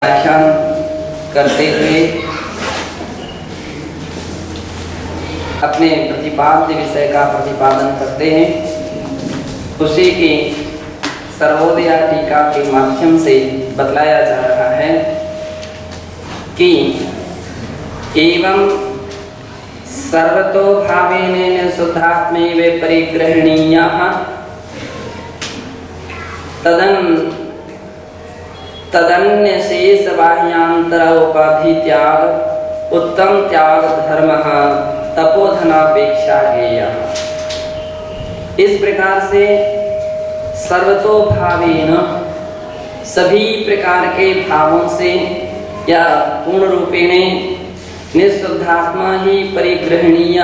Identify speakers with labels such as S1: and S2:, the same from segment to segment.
S1: व्याख्यान करते हुए अपने प्रतिपाद्य विषय का प्रतिपादन करते हैं। उसी की सर्वोदय टीका के माध्यम से बतलाया जा रहा है कि एवं सर्वतो भावेन शुद्धात्मैव परिग्रहणीयः तदन्य शेष बाह्यांतर उपाधि त्याग उत्तम त्याग धर्म तपोधनापेक्षा ज्ञेय। इस प्रकार से सर्वतो भावेन सभी प्रकार के भावों से या पूर्ण रूपेण निःशुद्धात्मा ही परिग्रहणीय,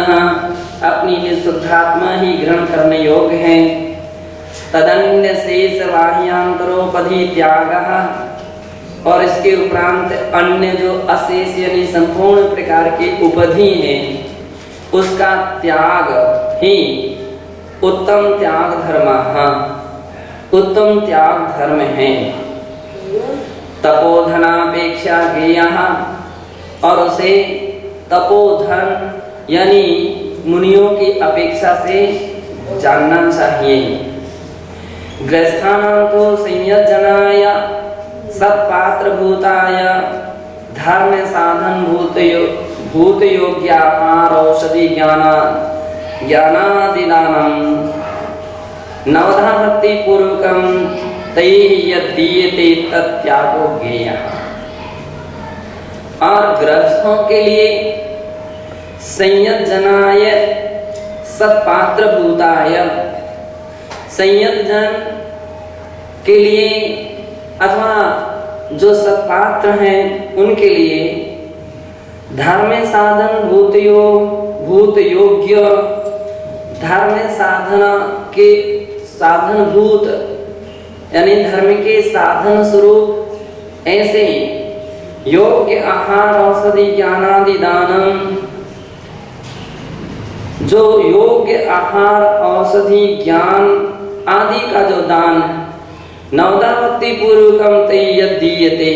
S1: अपनी निःशुद्धात्मा ही ग्रहण करने योग्य है। तदन्य शेष बाह्यांतरोपधि त्याग, और इसके उपरांत अन्य जो अशेष यानी संपूर्ण प्रकार की उपाधि है उसका त्याग ही उत्तम त्याग धर्म, उत्तम त्याग धर्म है। तपोधनापेक्षा ज्ञेय, और उसे तपोधन यानी मुनियों की अपेक्षा से जानना चाहिए। गृहस्थानां तो संयजनाय सत्पात्र भूताय धर्म साधन भूत योग्याहार औषधि ज्ञानादिदानं नवधा भक्ति पूर्वकं तैः यद्दीयते तत्त्यागो ज्ञेयः। और गृहस्थों के लिए संयजनाय सत्पात्र भूताय, संयजन के लिए अथवा जो सत्पात्र हैं उनके लिए धर्म साधन भूत योग्य, धर्म साधना के साधन भूत यानी धर्म के साधन स्वरूप ऐसे योग्य आहार औषधि ज्ञानादि दानम, जो योग्य आहार औषधि ज्ञान आदि का जो दान नवदा भक्ति पूर्वकम तैयदीयते,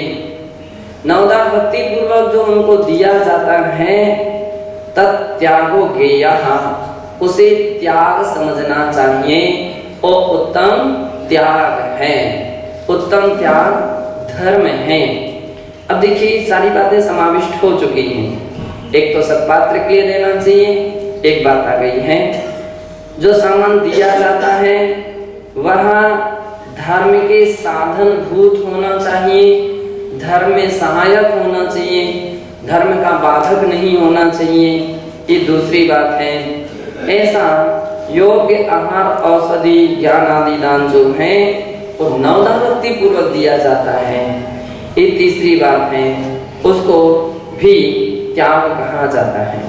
S1: नवदा भक्ति पूर्वक जो उनको दिया जाता है तत्त्यागो ज्ञेयः, उसे त्याग समझना चाहिए और उत्तम त्याग है, उत्तम त्याग धर्म है। अब देखिए सारी बातें समाविष्ट हो चुकी हैं। एक तो सत्पात्र के लिए देना चाहिए, एक बात आ गई है जो सामान दिया जाता है वह धर्म के साधन भूत होना चाहिए, धर्म में सहायक होना चाहिए, धर्म का बाधक नहीं होना चाहिए, ये दूसरी बात है। ऐसा योग्य आहार औषधि ज्ञान आदि दान जो है वो नवदा भक्ति पूर्वक दिया जाता है, ये तीसरी बात है, उसको भी त्याग कहा जाता है।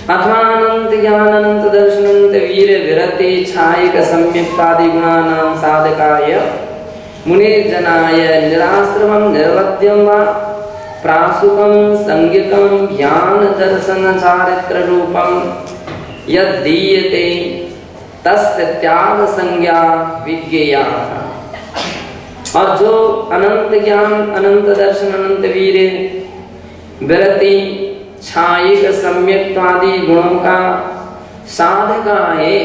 S1: अथवा अनंत ज्ञान अनंत दर्शन अनंत वीर विरति छायक सम्यक्तादि गुणानां साधकाय मुनिर्जनाय निराश्रमं निर्वद्यं वा प्रासुकं संज्ञकं ज्ञान दर्शन चारित्र रूपं यद्दीयते तस्य त्याग संज्ञा विज्ञेया। और जो अनंत ज्ञान अनंत दर्शन अनंत वीर विरति छायिक सम्यक्तादि गुणों का साधका है,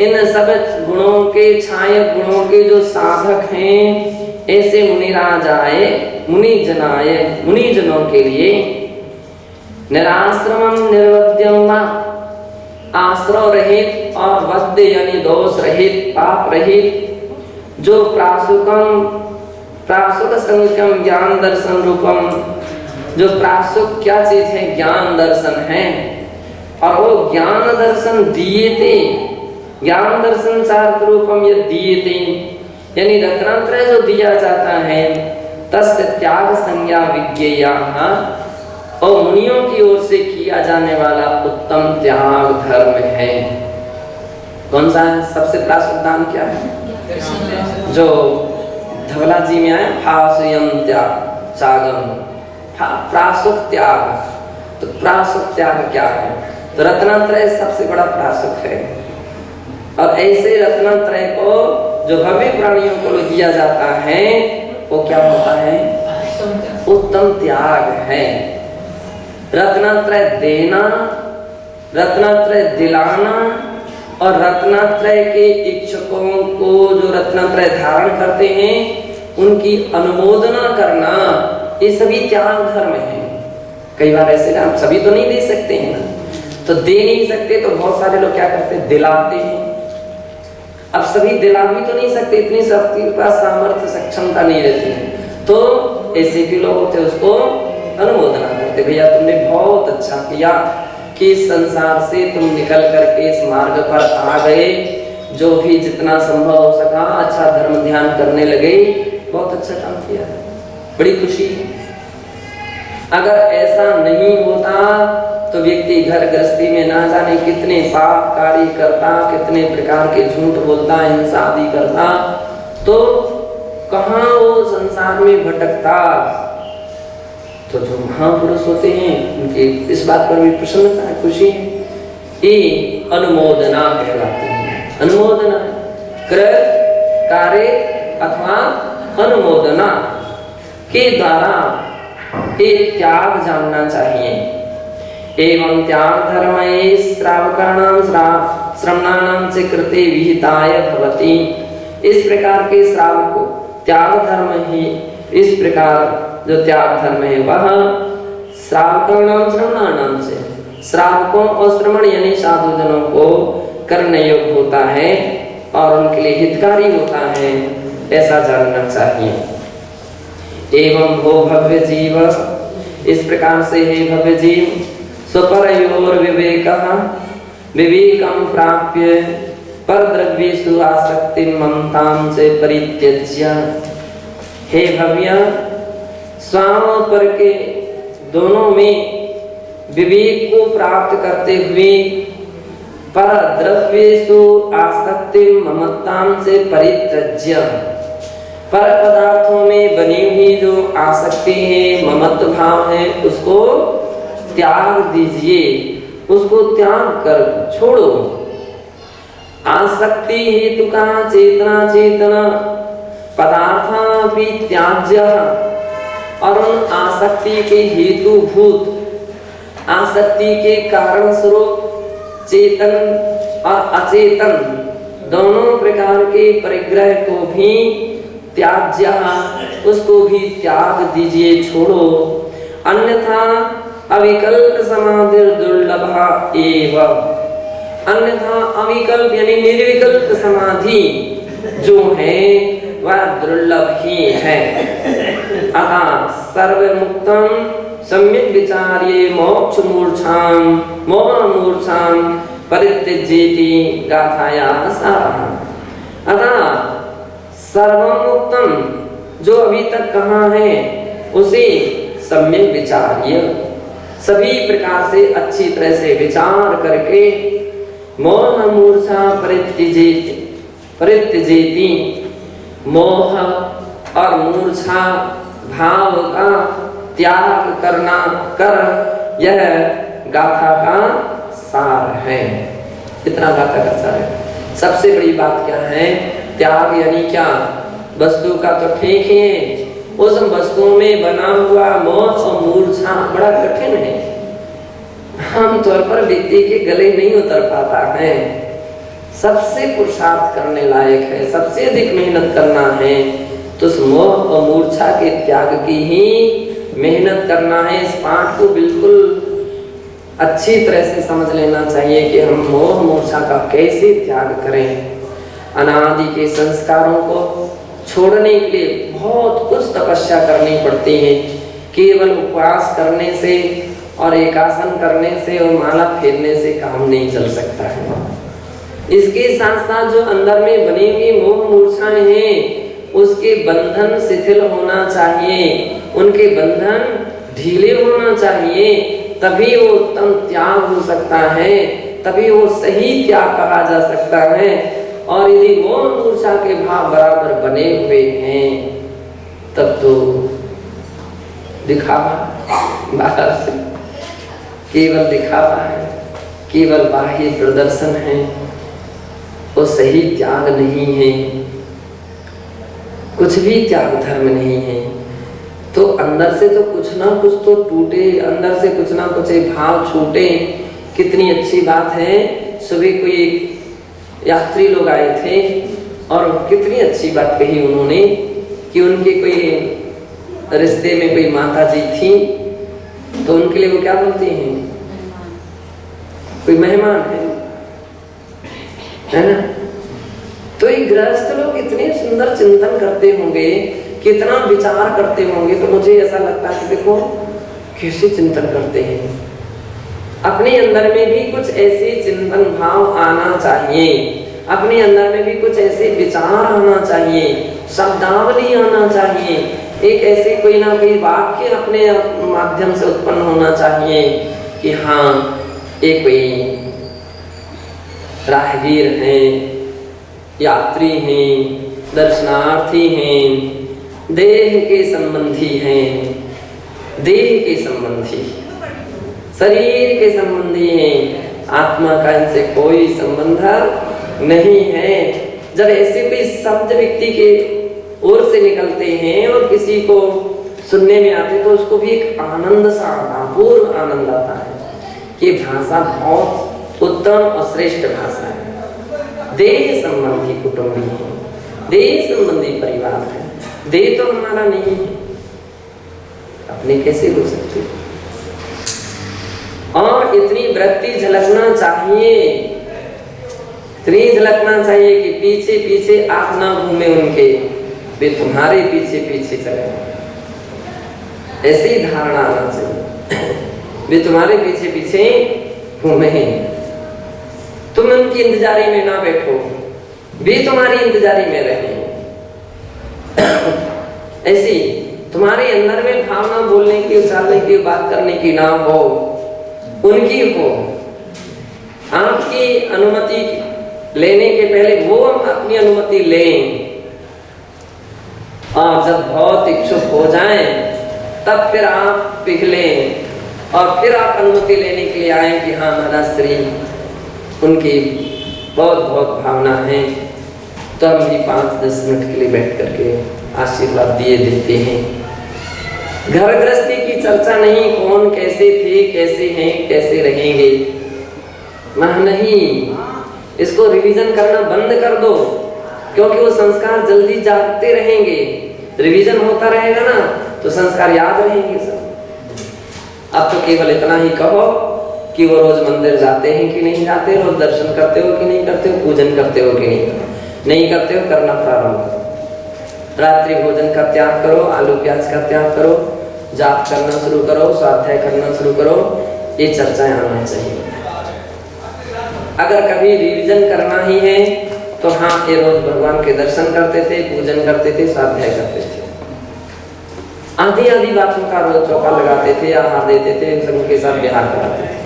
S1: इन सब गुणों के छायक गुणों के जो साधक हैं ऐसे मुनिराजाए मुनिजनाय मुनिजनों के लिए निराश्रमं निर्वद्यं वा, आश्रय रहित और वद्य यानी दोष रहित पाप रहित, जो प्रासुक संज्ञकम ज्ञान दर्शन रूपम, जो प्रासुक क्या चीज है ज्ञान दर्शन है, और वो ज्ञान दर्शन दीयते, ज्ञान दर्शन चार रूपम ये दीयते यानी रत्नात्रय जो दिया जाता है तस्य त्याग संज्ञा विज्ञेया, और मुनियों की ओर से किया जाने वाला उत्तम त्याग धर्म है। कौन सा है? सबसे प्रासुक दान क्या है? जो धवला जी में आया फासयम त्याग सागम, प्रासुक त्याग। तो प्रासुक त्याग क्या है? तो रत्नात्रय सबसे बड़ा प्रासुक है, और ऐसे रत्नात्रय को जो भव्य प्राणियों को दिया जाता है वो क्या होता है? उत्तम त्याग है। रत्नत्रय देना, रत्नत्रय दिलाना और रत्नत्रय के इच्छुकों को जो रत्नत्रय धारण करते हैं उनकी अनुमोदना करना, ये सभी त्याग धर्म है। कई बार ऐसे ना, आप सभी तो नहीं दे सकते हैं ना, तो दे नहीं सकते तो बहुत सारे लोग क्या करते हैं, दिलाते हैं। अब सभी दिला भी तो नहीं सकते, इतनी शक्ति के पास सामर्थ्य सक्षमता नहीं रहती है, तो ऐसे भी लोग होते उसको अनुमोदना करते, भैया तुमने बहुत अच्छा किया कि इस संसार से तुम निकल करके इस मार्ग पर आ गए, जो भी जितना संभव हो सका अच्छा धर्म ध्यान करने लगे, बहुत अच्छा काम किया, बड़ी खुशी है। अगर ऐसा नहीं होता तो व्यक्ति घर गृहस्थी में ना जाने कितने पाप कार्य करता, कितने प्रकार के झूठ बोलता, हिंसा आदि करता, तो कहाँ वो संसार में भटकता। तो जो महापुरुष होते हैं उनकी इस बात पर भी प्रसन्नता है, खुशी है, ये अनुमोदना कहलाती है। अनुमोदना कृत कार्य अथवा अनुमोदना के द्वारा एक त्याग जानना चाहिए। एवं त्याग धर्मये श्रावकाणां श्रमणानां च कृते विहिताय भवति। इस प्रकार के श्रावकों त्याग धर्म ही, इस प्रकार जो त्याग धर्म है वह श्रावकाणां श्रमणानां से, श्रावकों और श्रमण यानी साधुजनों को करने योग्य होता है और उनके लिए हितकारी होता है, ऐसा जानना चाहिए। एवं हो भव्य जीव, इस प्रकार से हे भव्य जीव, स्वपरयोर विवेकः विवेकं प्राप्य परद्रव्येषु आसक्तिं ममतां च परित्यज्य। हे भव्य, स्वाम और पर के दोनों में विवेक को प्राप्त करते हुए परद्रव्येषु आसक्तिं ममतां से परित्यज्य, पर पदार्थों में बनी हुई जो आसक्ति है, ममत्व भाव है, उसको त्याग दीजिए, उसको त्याग कर छोड़ो। आसक्ति हेतु का चेतना चेतना पदार्थापि त्याज्य, और उन आसक्ति के हेतुभूत, आसक्ति के कारण स्वरूप चेतन और अचेतन दोनों प्रकार के परिग्रह को भी त्याज्य, उसको भी त्याग दीजिए, छोड़ो। अन्यथा अविकल्प समाधि दुर्लभा एवं, अन्यथा अविकल्प यानी निर्विकल्प समाधि जो है वह दुर्लभ ही है। अतः सर्वमुक्तम सम्यक विचार्ये मोक्ष मूर्छां मोह मूर्छां परित्यजेति गाथाया सारः। अतः सर्वमुक्तम जो अभी तक कहा है उसे सम्यक विचार्य, सभी प्रकार से अच्छी तरह से विचार करके मोह मूर्छा परित्यजेति, मोह और मूर्छा भाव का त्याग करना कर, यह गाथा का सार है। इतना गाथा का सार है। सबसे बड़ी बात क्या है, त्याग यानी क्या, वस्तु का तो ठीक है, उस वस्तुओं में बना हुआ मोह और मूर्छा बड़ा कठिन है, आमतौर पर व्यक्ति के गले नहीं उतर पाता है। सबसे पुरुषार्थ करने लायक है, सबसे अधिक मेहनत करना है तो उस मोह और मूर्छा के त्याग की ही मेहनत करना है। इस पाठ को बिल्कुल अच्छी तरह से समझ लेना चाहिए कि हम मोह मूर्छा का कैसे त्याग करें। अनादि के संस्कारों को छोड़ने के लिए बहुत कुछ तपस्या करनी पड़ती है। केवल उपवास करने से और एकासन करने से और माला फेरने से काम नहीं चल सकता है। इसके साथ साथ जो अंदर में बनी हुई मोह मूर्छाएं हैं उसके बंधन शिथिल होना चाहिए, उनके बंधन ढीले होना चाहिए, तभी वो उत्तम त्याग हो सकता है, तभी वो सही त्याग कहा जा सकता है। और यदि मोह मूर्छा के भाव बराबर बने हुए हैं तब तो दिखावा, बाहर से केवल दिखावा है, केवल बाह्य प्रदर्शन है, वो सही त्याग नहीं है, कुछ भी त्याग धर्म नहीं है। तो अंदर से तो कुछ ना कुछ तो टूटे, अंदर से कुछ ना कुछ एक भाव छूटे। कितनी अच्छी बात है। सुबह कोई यात्री लोग आए थे और कितनी अच्छी बात कही उन्होंने कि उनके कोई रिश्ते में कोई माता जी थी, तो उनके लिए वो क्या बोलती हैं, कोई मेहमान है ना। तो ये गृहस्थ लोग इतने सुंदर चिंतन करते होंगे, कितना विचार करते होंगे। तो मुझे ऐसा लगता है कि देखो कैसे चिंतन करते हैं। अपने अंदर में भी कुछ ऐसे चिंतन भाव आना चाहिए, अपने अंदर में भी कुछ ऐसे विचार आना चाहिए, शब्दावली आना चाहिए, एक ऐसे कोई ना कोई वाक्य अपने माध्यम से उत्पन्न होना चाहिए कि हाँ ये कोई राहगीर हैं, यात्री हैं, दर्शनार्थी हैं, देह के संबंधी हैं, देह के संबंधी, शरीर के संबंधी हैं, आत्मा का इनसे कोई संबंध नहीं है। जब ऐसे कोई शब्द व्यक्ति के ओर से निकलते हैं और किसी को सुनने में आते तो उसको भी एक आनंद सा आता, अपूर्व आनंद आता है कि भाषा बहुत उत्तम और श्रेष्ठ भाषा है। देह संबंधी कुटुंबी है, देह संबंधी परिवार है, देह तो हमारा नहीं है, अपने कैसे हो सकते। और इतनी वृत्ति झलकना चाहिए, इतनी झलकना चाहिए कि पीछे पीछे आप ना घूमे उनके, वे तुम्हारे पीछे पीछे चले। ऐसी धारणा आना चाहिए, वे तुम्हारे पीछे पीछे घूमे, तुम उनकी इंतजारी में ना बैठो, वे तुम्हारी इंतजारी में रहे। ऐसी तुम्हारे अंदर में भावना बोलने की, उछालने की, बात करने की ना हो, उनकी हो। आपकी अनुमति लेने के पहले वो अपनी अनुमति लें, और जब बहुत इच्छुक हो जाएं तब फिर आप पिघलें और फिर आप अनुमति लेने के लिए आए कि हाँ महाराज श्री उनकी बहुत बहुत भावना है, तो हम भी 5-10 मिनट के लिए बैठ करके आशीर्वाद दिए देते हैं। घर गृहस्थी की चर्चा नहीं, कौन कैसे थे, कैसे हैं, कैसे रहेंगे, नहीं, इसको रिवीजन करना बंद कर दो, क्योंकि वो संस्कार जल्दी जागते रहेंगे। रिवीजन होता रहेगा ना तो संस्कार याद रहेंगे सब। अब तो केवल इतना ही कहो कि वो रोज मंदिर जाते हैं कि नहीं जाते, रोज दर्शन करते हो कि नहीं करते हो, पूजन करते हो कि नहीं करते हो, करना प्रारंभ करो। रात्रि भोजन का त्याग करो, आलू प्याज का त्याग करो, जाप करना शुरू करो, स्वाध्याय करना शुरू करो। ये चर्चाएं आना चाहिए। अगर कभी रिवीजन करना ही है तो हाँ, ये रोज भगवान के दर्शन करते थे, पूजन करते थे, स्वाध्याय करते थे, आधी आधी बातों का रोज चौका लगाते थे, आहार देते थे, सबके साथ विहार कराते थे,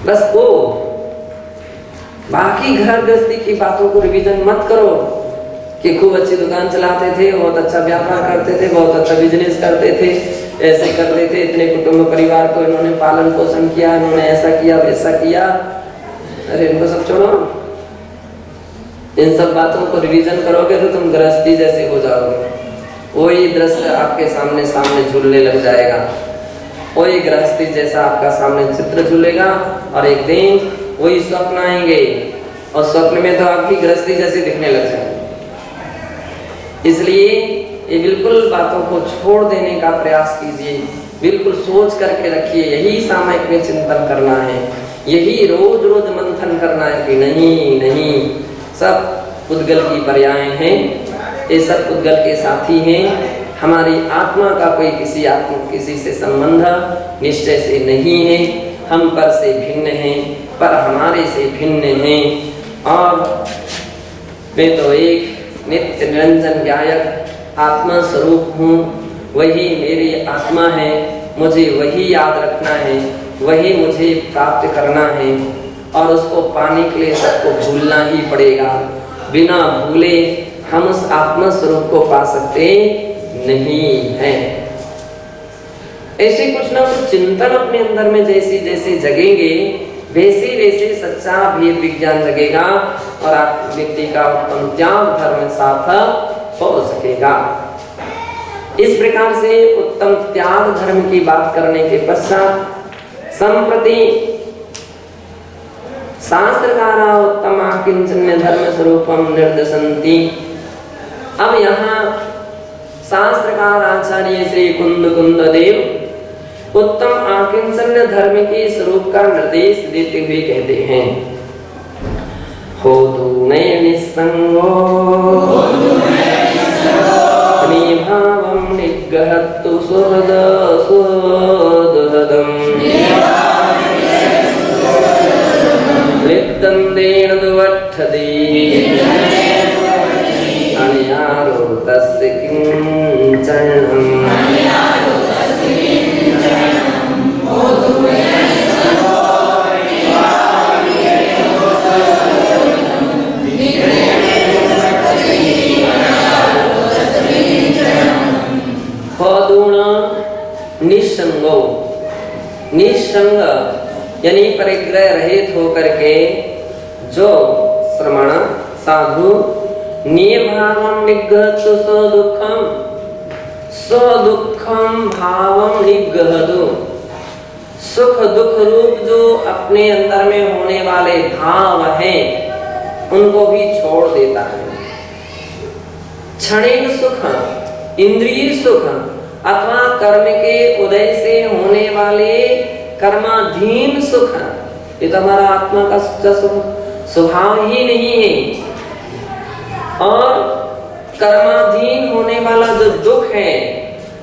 S1: बस वो। बाकी घर गृहस्थी की बातों को रिवीजन मत करो कि खूब अच्छी दुकान चलाते थे, बहुत अच्छा व्यापार करते थे, बहुत अच्छा बिजनेस करते थे, ऐसे करते थे, इतने कुटुंब परिवार को इन्होंने पालन पोषण किया, इन्होंने ऐसा किया वैसा किया। अरे इनको सब छोड़ो, इन सब बातों को रिवीजन करोगे तो तुम गृहस्थी जैसे हो जाओगे। वही दृश्य आपके सामने सामने झूलने लग जाएगा, वही गृहस्थी जैसा आपका सामने चित्र झूलेगा, और एक दिन वही स्वप्न आएंगे और स्वप्न में तो आपकी गृहस्थी जैसी दिखने लग जाएगी। इसलिए ये बिल्कुल बातों को छोड़ देने का प्रयास कीजिए, बिल्कुल सोच करके रखिए। यही सामयिक में चिंतन करना है, यही रोज रोज मंथन करना है कि नहीं, सब उद्गल की पर्याय हैं, ये सब उद्गल के साथी हैं। हमारी आत्मा का कोई किसी से संबंध निश्चय से नहीं है, हम पर से भिन्न हैं, पर हमारे से भिन्न हैं। और मैं तो एक नित्य निरंजन गायक आत्मा स्वरूप हूँ, वही मेरी आत्मा है, मुझे वही याद रखना है, वही मुझे प्राप्त करना है, और उसको पाने के लिए सबको भूलना ही पड़ेगा। बिना भूले हम उस आत्मा स्वरूप को पा सकते नहीं है। ऐसे कुछ ना कुछ चिंतन अपने अंदर में जैसे जैसे जगेंगे, वैसे वैसे सच्चा भेद विज्ञान जगेगा और आप व्यक्ति का उत्तम त्याग धर्म सार्थक हो सकेगा। इस प्रकार से उत्तम त्याग धर्म की बात करने के पश्चात संप्रति शास्त्रकारा उत्तम किंचन धर्म स्वरूपम निर्देशन्ति। अब यहाँ शास्त्रकार आचार्य श्री कुंद देव उत्तम आकिंचन धर्म के स्वरूप का निर्देश देते हुए कहते हैं, हो दूने निस्संगो निभावं निग्रहत्तु सुहृद सुहृदम् लिप्तन्देन दुवट्ठति अनियारो तस्य किंचनम्। निसंगो, निसंग यानी परिग्रह रहित होकर के जो श्रमण साधु निभावं निग्रहतु स्वदुखम भावम निग्रहतु, सुख दुख रूप जो अपने अंदर में होने वाले भाव हैं उनको भी छोड़ देता है। क्षणिक सुख, इंद्रिय सुख अथवा कर्म के उदय से होने वाले कर्माधीन सुख, ये तो हमारा आत्मा का सच्चा स्वभाव ही नहीं है। और कर्माधीन होने वाला जो दुख है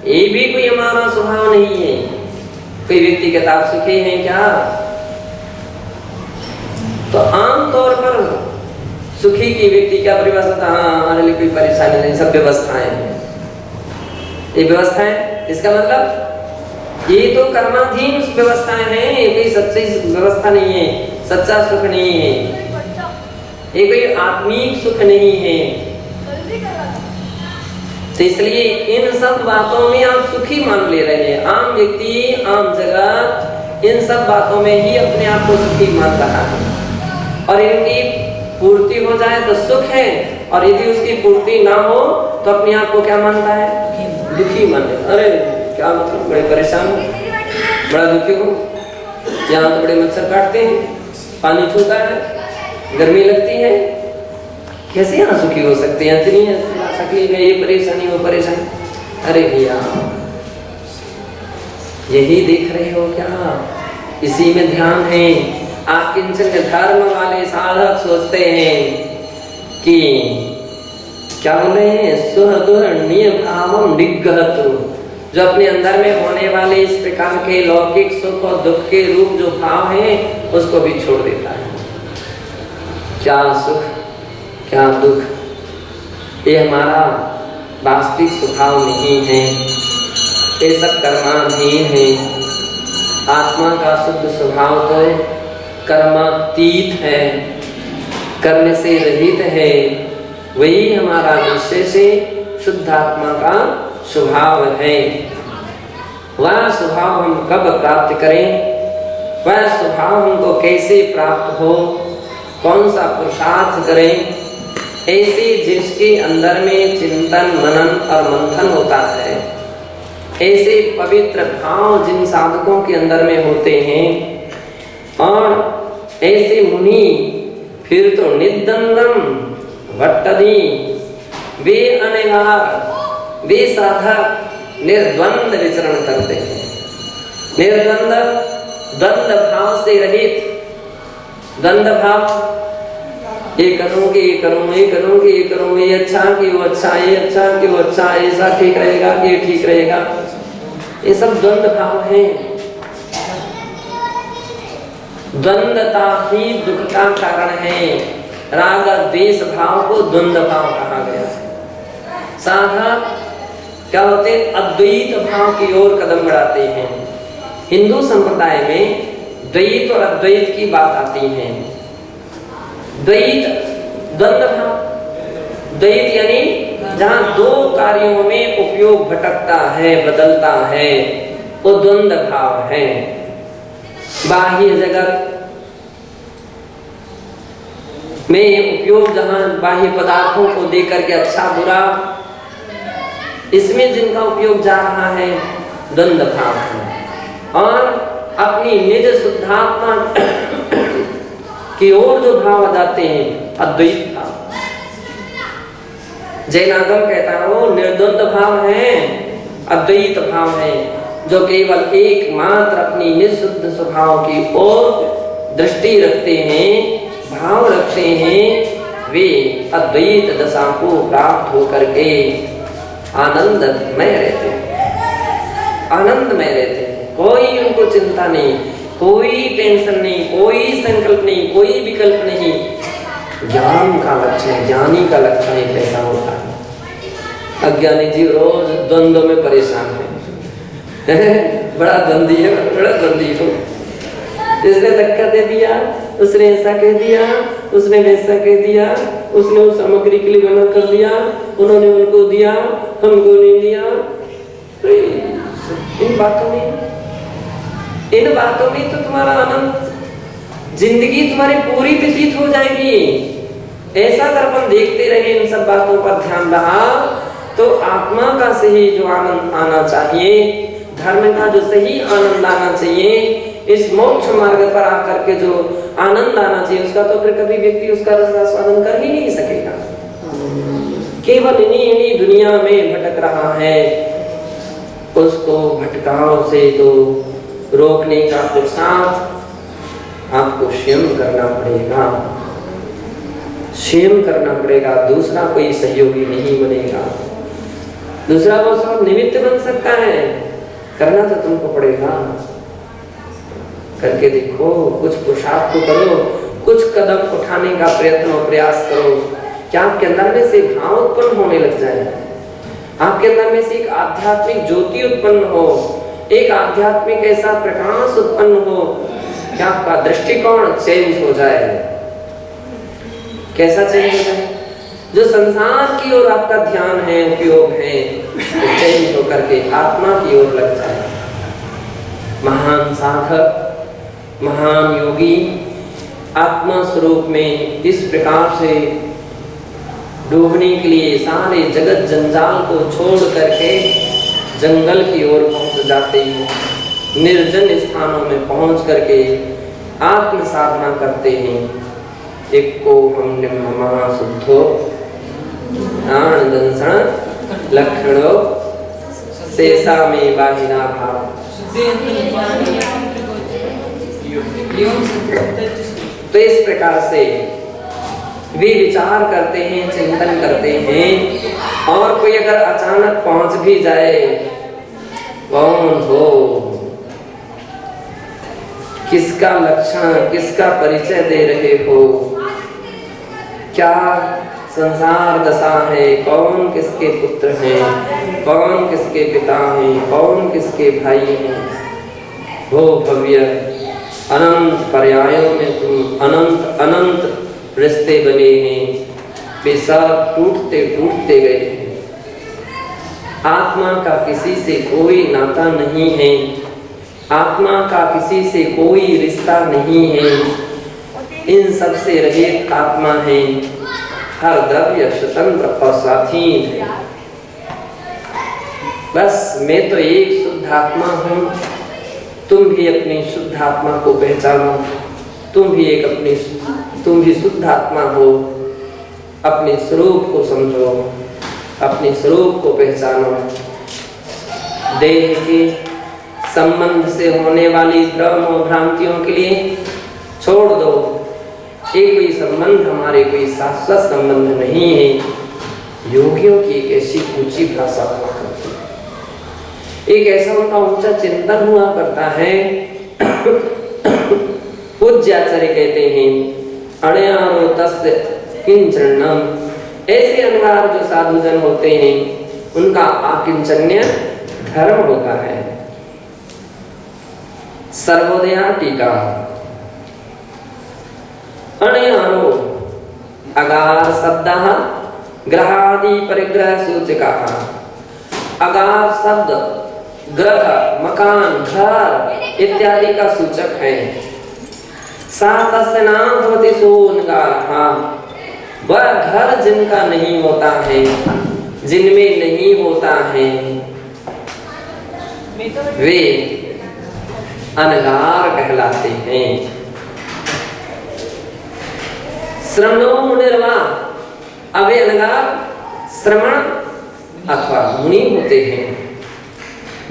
S1: ये भी कोई हमारा स्वभाव नहीं है। कोई व्यक्ति कहता आप सुखी हैं क्या, तो आम तौर पर सुखी की व्यक्ति क्या परिभाषा था, हाँ हमारे लिए कोई परेशानी नहीं, सब व्यवस्थाएं हैं। ये व्यवस्था है, इसका मतलब ये तो कर्माधीन व्यवस्थाएं हैं, ये कोई सच्ची व्यवस्था नहीं है, सच्चा सुख नहीं है, ये कोई आत्मिक सुख नहीं है। तो इसलिए इन सब बातों में आप सुखी मान ले रहे हैं। आम व्यक्ति, आम जगत इन सब बातों में ही अपने आप को सुखी मान रहा है, और इनकी पूर्ति हो जाए तो सुख है, और यदि उसकी पूर्ति ना हो तो अपने आप को क्या मानता है, दुखी मान लेता। अरे क्या मतलब, बड़े परेशान, बड़ा दुखी हूँ, यहाँ तो बड़े मच्छर काटते हैं, पानी छूता है, गर्मी लगती है, कैसे यहाँ सुखी हो सकते हैं, इतनी तकलीफ है, ये परेशानी वो परेशानी। अरे भैया यही देख रहे हो क्या, इसी में ध्यान है। आकिंचन धर्म वाले साधक सोचते हैं कि क्या बोले, सुहृदुर्निय भावम निग्रहतु, जो अपने अंदर में होने वाले इस प्रकार के लौकिक सुख और दुख के रूप जो भाव है उसको भी छोड़ देता है। क्या सुख क्या दुख, ये हमारा वास्तविक स्वभाव नहीं है, ये सब कर्माधीन है। आत्मा का शुद्ध स्वभाव तो कर्मातीत है, करने से रहित है, वही हमारा निश्चय से शुद्ध आत्मा का स्वभाव है। वह स्वभाव हम कब प्राप्त करें, वह स्वभाव हमको कैसे प्राप्त हो, कौन सा पुरुषार्थ करें, ऐसे जिसके अंदर में चिंतन मनन और मंथन होता है, ऐसे पवित्र भाव जिन साधकों के अंदर में होते हैं, और ऐसे मुनि फिर तो निद्दंदम भट्टदी, वे अनेगार, वे साधक निर्द्वंद विचरण करते हैं। निर्द्वंद, द्वंद भाव से रहित। द्वंद भाव, ये करूँगी ये करूँ, ये करूँगी ये करूँ, ये अच्छा कि वो अच्छा, ये अच्छा कि वो अच्छा, ऐसा ठीक रहेगा कि ये ठीक रहेगा, ये सब द्वंद भाव हैं। द्वंदता ही दुख का कारण है। राग द्वेष भाव को द्वंद भाव कहा गया है। साधक क्या होते, अद्वैत भाव की ओर कदम बढ़ाते हैं। हिंदू संप्रदाय में द्वैत और अद्वैत की बात आती है। द्वैत द्वंद भाव, द्वैत यानी जहाँ दो कार्यों में उपयोग भटकता है, बदलता है, वो द्वंद भाव है। बाह्य जगत में उपयोग जहाँ बाह्य पदार्थों को देकर के अच्छा बुरा इसमें जिनका उपयोग जा रहा है द्वंद्व भाव है। और अपनी निज शुद्धात्मा की ओर जो भाव जाते हैं अद्वैत भाव। जैनागम कहता है वो निर्द्वंद भाव है, अद्वैत भाव है, जो केवल एकमात्र अपनी निःशुद्ध स्वभाव की ओर दृष्टि रखते हैं, भाव रखते हैं, वे अद्वैत दशा को प्राप्त होकर के आनंदमय रहते हैं, आनंदमय रहते हैं। कोई उनको चिंता नहीं, कोई टेंशन नहीं, कोई संकल्प नहीं, कोई विकल्प नहीं। ज्ञान का लक्षण, ज्ञानी का लक्षण एक ऐसा होता है। अज्ञानी जीव रोज द्वंद्व में परेशान है बड़ा द्वंद्वी है, बड़ा द्वंद्वी हो। इसने धक्का दे दिया, उसने ऐसा कह दिया, उसने वैसा कह दिया, उसने उस सामग्री के लिए मना कर दिया, उन्होंने उनको दिया, हमको नहीं दिया। इन बातों में तो तुम्हारा आनंद, जिंदगी तुम्हारी पूरी व्यतीत हो जाएगी। ऐसा अगर अपन देखते रहे, इन सब बातों पर ध्यान रहा, तो आत्मा का सही जो आनंद आना चाहिए, धर्म का जो सही आनंद आना चाहिए, इस मोक्ष मार्ग पर आकर के जो आनंद आना चाहिए, उसका तो फिर कभी व्यक्ति उसका रसास्वादन कर ही नहीं सकेगा। केवल इन्हीं दुनिया में भटक रहा है, उसको भटकाव से तो रोकने का पुरुषार्थ आपको स्वयं करना पड़ेगा, स्वयं करना पड़ेगा। दूसरा कोई सहयोगी नहीं बनेगा, दूसरा वो सब निमित्त बन सकता है, करना तो तुमको पड़ेगा। करके देखो, कुछ पुरुषार्थ तो करो, कुछ कदम उठाने का प्रयत्न और प्रयास करो, क्या आपके अंदर में से भाव उत्पन्न होने लग जाए, आपके अंदर में से एक आध्यात्मिक ज्योति उत्पन्न हो, एक आध्यात्मिक ऐसा प्रकाश उत्पन्न हो कि आपका दृष्टिकोण चेंज हो जाए। कैसा चेंज हो जाए? जो संसार की ओर आपका ध्यान है, उपयोग है, तो चेंज होकर के आत्मा की ओर लग जाए। महान साधक, महान योगी आत्मा स्वरूप में इस प्रकार से डूबने के लिए सारे जगत जंजाल को छोड़ करके जंगल की ओर पहुंच जाते हैं, निर्जन स्थानों में पहुंच करके आत्म साधना करते हैं। एक को हम महाशुद्धो आनंदंसण लक्षणो शेषा में बाहिना भाव। तो इस प्रकार से वे विचार करते हैं, चिंतन करते हैं, और कोई अगर अचानक पहुंच भी जाए, कौन हो, किसका लक्षण, किसका परिचय दे रहे हो, क्या संसार दशा है, कौन किसके पुत्र हैं, कौन किसके पिता हैं, कौन किसके भाई हैं। हो भव्य अनंत पर्यायों में तुम अनंत अनंत रिश्ते बने हैं, वे सब टूटते टूटते गए हैं। आत्मा का किसी से कोई नाता नहीं है, आत्मा का किसी से कोई रिश्ता नहीं है, इन सब से रहित आत्मा है, हर द्रव्य स्वतंत्र और स्वाधीन है। बस मैं तो एक शुद्ध आत्मा हूँ, तुम भी अपनी शुद्ध आत्मा को पहचानो, तुम भी शुद्ध आत्मा हो, अपने स्वरूप को समझो, अपने स्वरूप को पहचानो। देह के संबंध से होने वाली भ्रम और भ्रांतियों के लिए छोड़ दो। ये कोई संबंध हमारे कोई शाश्वत संबंध नहीं है। योगियों की एक ऐसी ऊंची भाषा हुआ करती है, एक ऐसा उनका ऊंचा चिंतन हुआ करता है। पूज्याचार्य कहते हैं अणयारो तस्य किंचनम, ऐसे अनवार जो साधुजन होते हैं उनका आकिंचन्य धर्म होता है। सर्वोदया टीका अणयारो अगार शब्दः ग्रहादि परिग्रह सूचकः। अगार शब्द ग्रह, मकान, घर इत्यादि का सूचक है। सातस्य नाम भवति सोनगारः, वह घर जिनका नहीं होता है जिनमें नहीं होता है वे अनगार कहलाते हैं। श्रमणो मुनिर्वा, अब वे अनगार श्रमण अथवा मुनि होते हैं।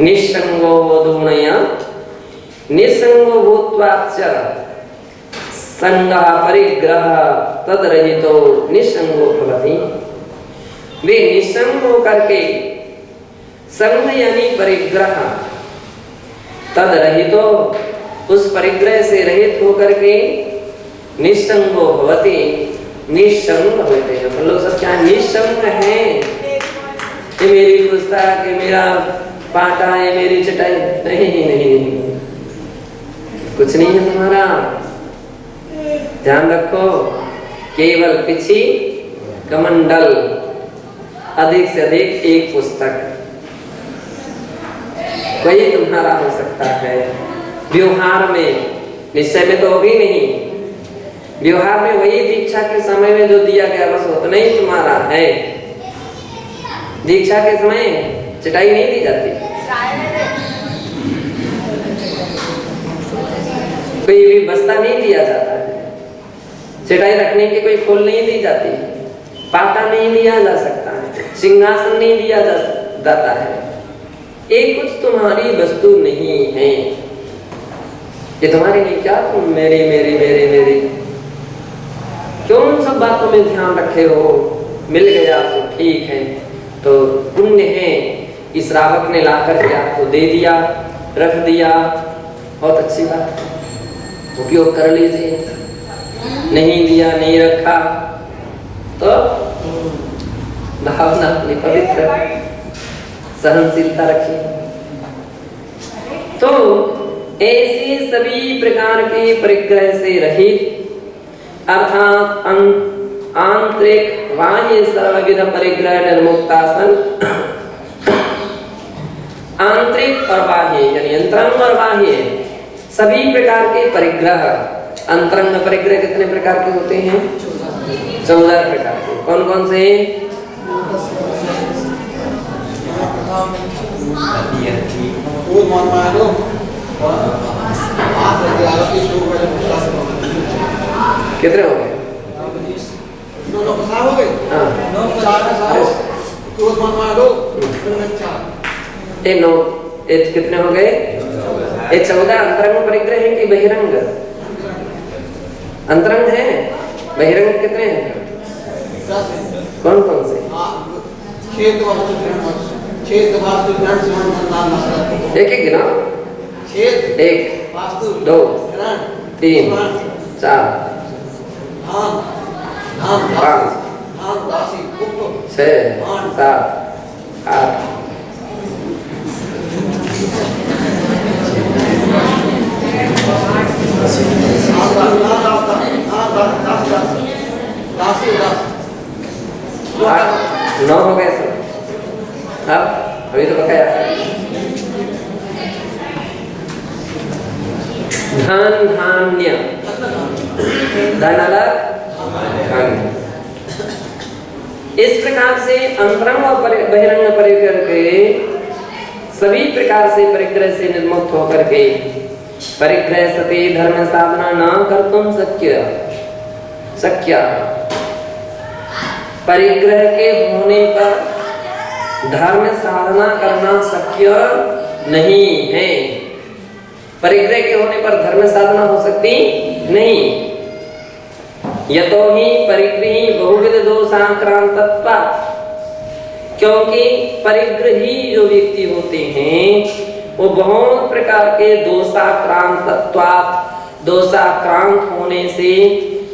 S1: निस्संगो वदुनया निस्संगो भूत्वाच संगः परिग्रह तद्रहितो निस्संगो भवति। वे निस्संग होकर के संग यानी परिग्रह तद्रहितो उस परिग्रह से रहित होकर के निस्संगो भवति निस्संग होते हैं। लोग सब क्या निस्संग है? ये मेरी पुस्तक, ये मेरा पाटा, ये मेरी चटाई, नहीं, कुछ नहीं है तुम्हारा। ध्यान रखो, केवल पिछी कमंडल, अधिक से अधिक एक पुस्तक, वही तुम्हारा हो सकता है। व्यवहार में, निश्चय में तो भी नहीं, व्यवहार में वही दीक्षा के समय में जो दिया गया बस वो तो नहीं तुम्हारा है। दीक्षा के समय चटाई नहीं दी जाती, कोई भी बस्ता नहीं दिया जाता है, चटाई रखने की कोई खोल नहीं दी जाती, पाटा नहीं दिया जा सकता है, सिंहासन नहीं दिया जाता है। ये कुछ तुम्हारी वस्तु नहीं है, ये तुम्हारी नहीं। क्या तुम मेरी मेरी मेरी मेरी क्यों उन सब बातों में ध्यान रखे हो? मिल गया तो ठीक है, तो पुण्य है। इस श्रावक ने लाकर के आपको दे दिया, रख दिया, बहुत अच्छी बात, उपयोग कर लीजिए। नहीं दिया, नहीं रखा तो भावना अपनी पवित्र, सहनशीलता रखिए। तो ऐसे सभी प्रकार के परिग्रह से रहित अर्थात आंतरिक बाह्य सर्वविध परिग्रह निर्मुक्ता सन, आंतरिक और बाह्य यानी अंतरंग और बाह्य सभी प्रकार के परिग्रह। अंतरंग परिग्रह कितने प्रकार के होते हैं? 14 प्रकार के। कौन कौन से? कितने हो गए? कितने हो गए? 14 अंतरंग परिग्रह है कि बहिरंग? अंतरंग है। बहिरंग कितने हैं? कौन कौन से? एक एक गिना। 1 2 3 4 5 6 7 8 9 हो गए सब। अब अभी तो बकाया धन धान्य, धन अलग, धान्य। इस प्रकार से अंतरंग और बहिरंग परिग्रह के सभी प्रकार से परिग्रह से निर्मुक्त होकर के परिग्रह सती धर्म साधना न कर्तुम शक्य परिग्रह के होने पर धर्म साधना करना शक्य नहीं है। परिग्रह के होने पर धर्म साधना हो सकती नहीं। यतो ही परिग्रही बहुविध दोषाक्रांतत्वात्, क्योंकि परिग्रही जो व्यक्ति होते हैं वो बहुत प्रकार के दोषाक्रांतत्वात्, दोषाक्रांत होने से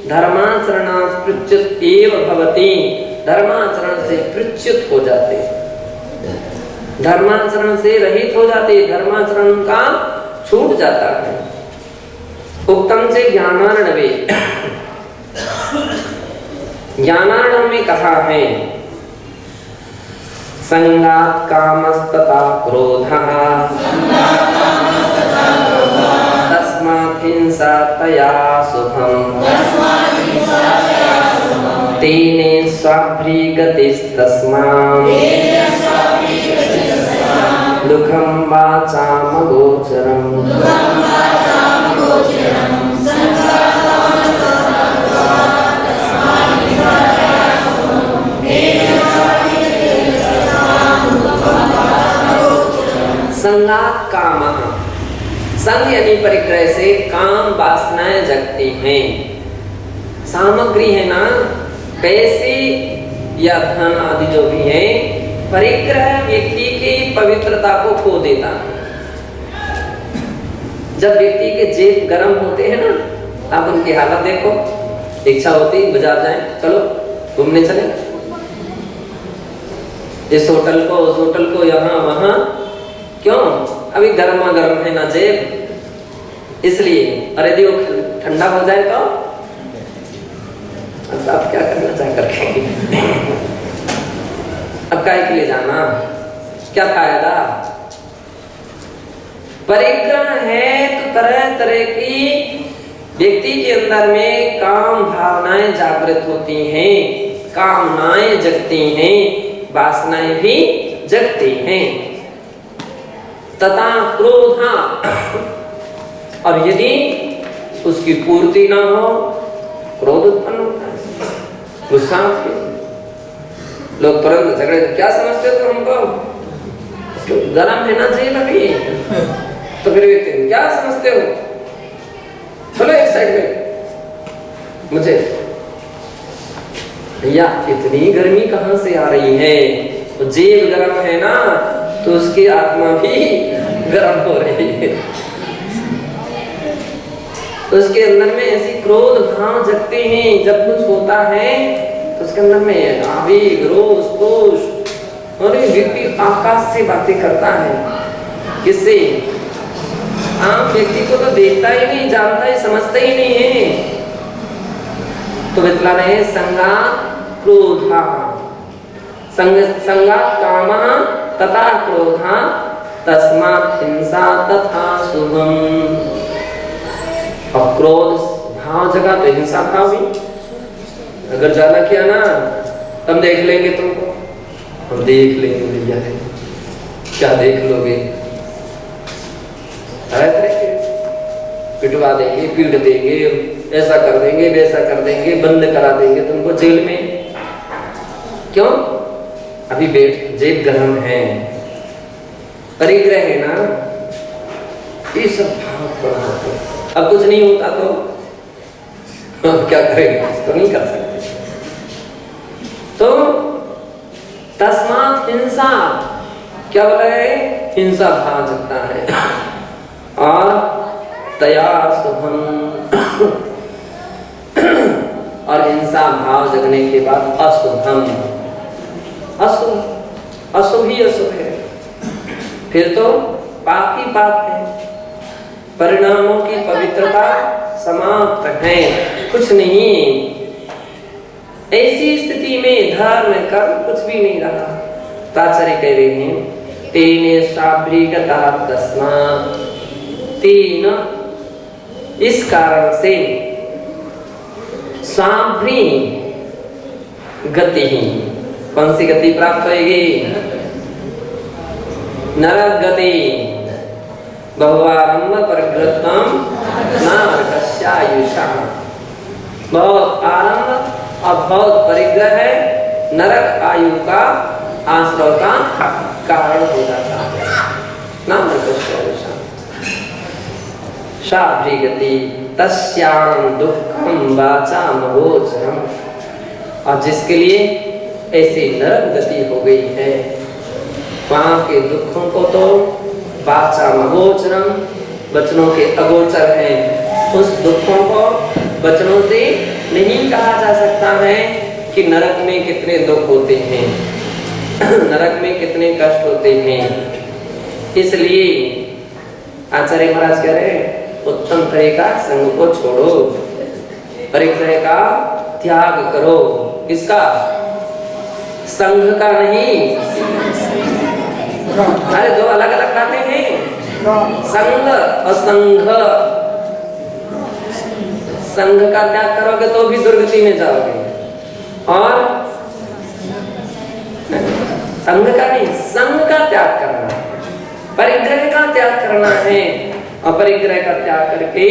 S1: धर्माचरणात् पृच्छ्यत एव भवति, धर्माचरण से पृच्छ्यत हो जाते, धर्माचरण से रहित हो जाते, धर्माचरण का छूट जाता है। उत्तम से ज्ञानार्णवे, ज्ञानार्णव में कहा है संगात कामस्तथा क्रोधः तस्मात् हिंसा तया शुभम् तेने स्वाभ्रीगतिस्तस्मात् दुःखं वाचामगोचरम् संगात कामः, संग यानी परिग्रह से काम वासनाएं जगती हैं। सामग्री है ना, पैसे या धन आदि जो भी है, परिग्रह व्यक्ति की पवित्रता को खो देता है। जब व्यक्ति के जेब गर्म होते हैं ना, आप उनकी हालत देखो, इच्छा होती बाजार जाएं, चलो घूमने चले, इस होटल को उस होटल को, यहाँ वहां, क्यों? अभी गर्मा गर्म है ना जेब, इसलिए। अरे यदि वो ठंडा हो जाए तो अब क्या करना चाह करके अब काय के लिए जाना, क्या फायदा? परिग्रह है तो तरह तरह की व्यक्ति के अंदर में काम भावनाएं जागृत होती हैं, कामनाएं जगती हैं, वासनाएं भी जगती हैं। तथा क्रोधा, और यदि उसकी पूर्ति ना हो, क्रोध उत्पन्न होता है, गुस्सा। लोग तुरंत झगड़े, क्या समझते हो तुम हमको? गरम है ना जेल अभी, तो फिर क्या समझते हो? चलो एक साइड में। मुझे भैया इतनी गर्मी कहां से आ रही है? तो जेब गरम है ना, तो उसकी आत्मा भी गर्म हो रही है। उसके अंदर में ऐसी क्रोध भाव जगते हैं। जब कुछ होता है तो उसके अंदर में आवेग, रोष, दोष, और व्यक्ति आकाश से बातें करता है। किससे? आम व्यक्ति को तो देखता ही नहीं, जानता ही, समझता ही नहीं है। तो बतला रहे संगात क्रोधा, संगात कामः तथा क्रोधा तस्मात् हिंसा तथा शुभम। और क्रोध भाव जगह तो हिंसा भाव भी। अगर ज्यादा किया ना, हम देख लेंगे तुमको, हम देख लेंगे भैया, है क्या देख लोगे? पिटवा देंगे, पीट देंगे, ऐसा कर देंगे, वैसा कर देंगे, बंद करा देंगे तुमको जेल में। क्यों? अभी जेब गर्म है, परिग्रह है ना, ये सब भाव पड़ा। अब कुछ नहीं होता तो क्या करेंगे? तो नहीं कर सकते। तो तस्मात् हिंसा, क्या बोला है? हिंसा भाव जगता है। और तया शुभम, और हिंसा भाव जगने के बाद अशुभम, अशुभ, अशुभ ही अशुभ है, फिर तो पाप ही पाप है। परिणामों की पवित्रता समाप्त है, कुछ नहीं। ऐसी स्थिति में धर्म कर्म कुछ भी नहीं रहा। तात्पर्य कह रहे हैं तेने स्वाभ्रीगता तस्मात्, तीन इस कारण से स्वाभ्री गति, कौन सी गति प्राप्त होगी? नरक गति। बहुआरंभ परिग्रहम नरकस्यायुषा, बहुत आरंभ और बहुत परिग्रह है, नरक आयु का आश्रय का कारण हो जाता है। नरकस्यायुषा शाभ्रीगति तस्यां दुःखं वाचामगोचरम्, और जिसके लिए ऐसी नरक गति हो गई है, वहां के दुखों को तो वाचामगोचरम्, वचनों के अगोचर हैं। उस दुखों को वचनों से नहीं कहा जा सकता है कि नरक में कितने दुख होते हैं, नरक में कितने कष्ट होते हैं। इसलिए आचार्य महाराज कह रहे हैं उत्तम तरह का संग को छोड़ो, परिग्रह का त्याग करो। किसका? संघ का नहीं। अरे दो अलग अलग बातें हैं, संघ और संघ। संघ का त्याग करोगे तो भी दुर्गति में जाओगे, और संग का नहीं, संग का त्याग करना है, परिग्रह का त्याग करना है। और परिग्रह का त्याग करके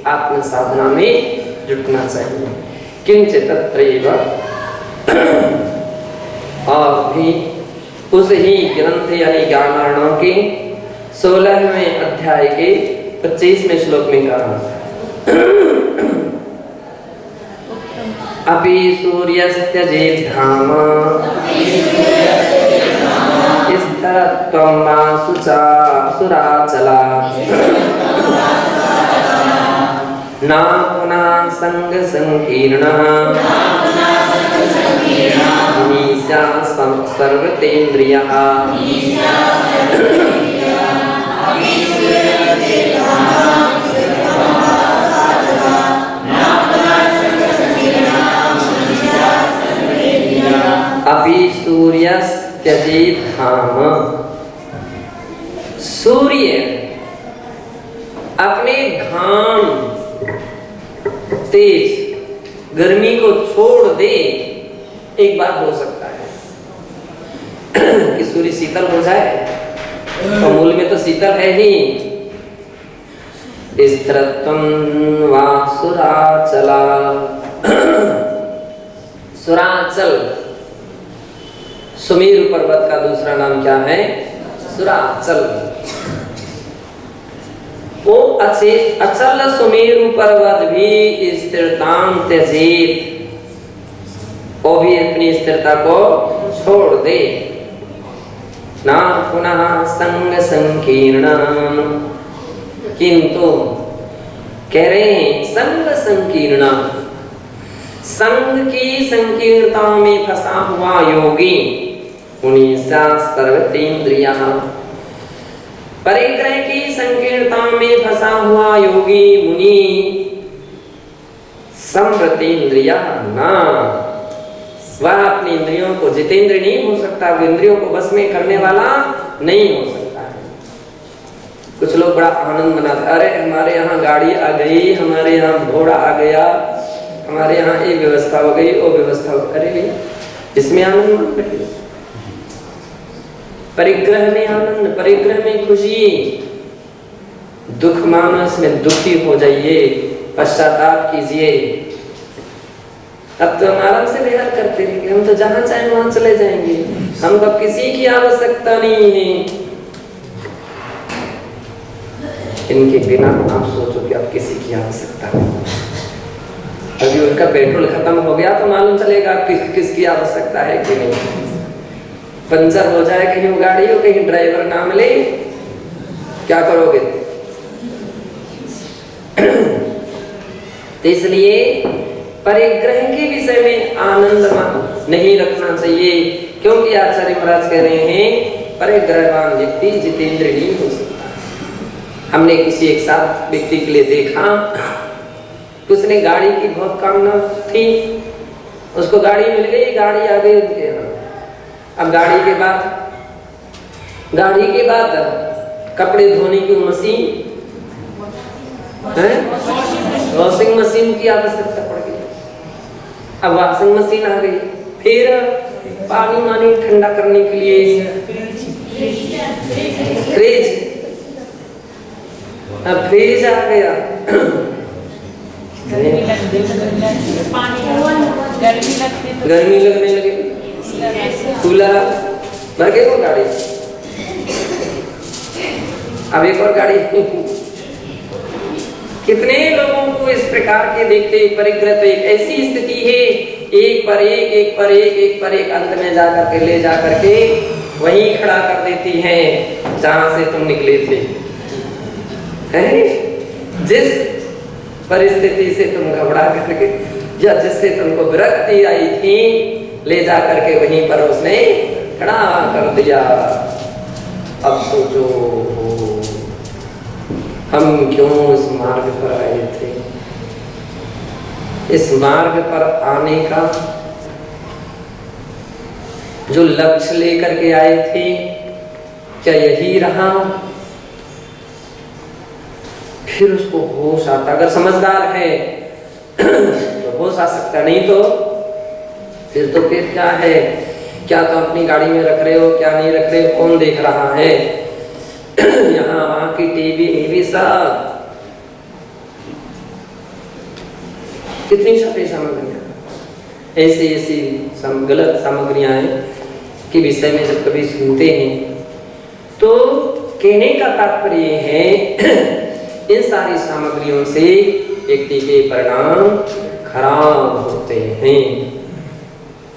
S1: आत्म साधना में जुटना चाहिए। किंचित तत्रैव, और भी उस ही ग्रंथ यानी ज्ञानार्णव के 16वें अध्याय के 25वें श्लोक में कहा, अपि सूर्यस्त्यजेत् धाम स्थिरत्वं वा सुराचला न पुनः संग संकीर्णः नीस्या सर्वतेन्द्रियः। अपि सूर्यस्त्यजेत् धाम, सूर्य अपने घाम तेज गर्मी को छोड़ दे। एक बार हो सकता है कि सूर्य शीतल हो जाए, तो मूल में तो शीतल है ही। स्थिरत्वं वा सुराचला, सुराचल सुमेरु पर्वत का दूसरा नाम क्या है? सुराचल। वो अचल सुमेरु पर्वत भी स्थिरतां त्यजेत, वो भी अपनी स्थिरता को छोड़ दे। ना पुनः संग संकीर्णं, किंतु कह रहे हैं संग संकीर्ण, संग की संकीर्णता में फंसा हुआ योगी उनीसा सर्वतेन्द्रियः, परिग्रह की संकीर्णता में फंसा हुआ योगी मुनि संवृतेन्द्रियः न, वह अपनी इंद्रियों को, जितेंद्र नहीं हो सकता, वो इंद्रियों को बस में करने वाला नहीं हो सकता है। कुछ लोग बड़ा आनंद मनाते, अरे हमारे यहाँ गाड़ी आ गई, हमारे यहाँ घोड़ा आ गया, हमारे यहाँ ये व्यवस्था हो गई, वो व्यवस्था हो गई। अरे भैया, इसमें आनंद मत करिए। परिग्रह में आनंद, परिग्रह में खुशी। दुख मानो इसमें दुखी हो जाइए, पश्चाताप कीजिए। अब तो हम आराम से विहार करते रहेंगे, हम तो जहां चाहे वहां चले जाएंगे, हमको अब किसी की आवश्यकता नहीं है। इनके बिना आप सोचो कि अब किसी की आवश्यकता नहीं। अभी उनका पेट्रोल खत्म हो गया तो मालूम चलेगा किसकी आवश्यकता है कि नहीं। पंचर हो जाए कहीं गाड़ी हो, कहीं ड्राइवर ना मिले, क्या करोगे? तो इसलिए परिग्रह के विषय में आनंद नहीं रखना चाहिए, क्योंकि आचार्य महाराज कह रहे हैं परिग्रहवान व्यक्ति जितेंद्र नहीं हो सकता। हमने किसी एक साथ व्यक्ति के लिए देखा, उसने गाड़ी की बहुत कामना थी, उसको गाड़ी मिल गई, गाड़ी आ गई उनके यहाँ। अब गाड़ी के बाद कपड़े धोने की मशीन है, वॉशिंग मशीन की आवश्यकता पड़ गई। अब वॉशिंग मशीन आ गई, फिर पानी ठंडा करने के लिए फ्रिज, अब फ्रिज आ गया। गर्मी लगने लगी, कूलर भर गए वो गाड़ी। अब एक और गाड़ी। कितने लोगों को इस प्रकार के देखते परिग्रह तो एक ऐसी स्थिति है, एक पर एक अंत में जाकर के ले जाकर के वहीं खड़ा कर देती है जहां से तुम निकले थे। जिस परिस्थिति से तुम घबरा करके या जिससे तुमको विरक्ति आई थी, ले जा करके वहीं पर उसने खड़ा कर दिया। अब सोचो हम क्यों इस मार्ग पर आए थे। इस मार्ग पर आने का जो लक्ष्य लेकर के आए थे, क्या यही रहा? फिर उसको होश आता, अगर समझदार है तो होश आ सकता, नहीं तो फिर क्या है क्या तुम अपनी गाड़ी में रख रहे हो, क्या नहीं रख रहे हो, कौन देख रहा है। यहाँ वहाँ की टीवी सब कितनी सारी सामग्रियाँ ऐसी गलत सामग्रियाँ हैं कि विषय में जब कभी सुनते हैं तो कहने का तात्पर्य है इन सारी सामग्रियों से व्यक्ति के परिणाम खराब होते हैं।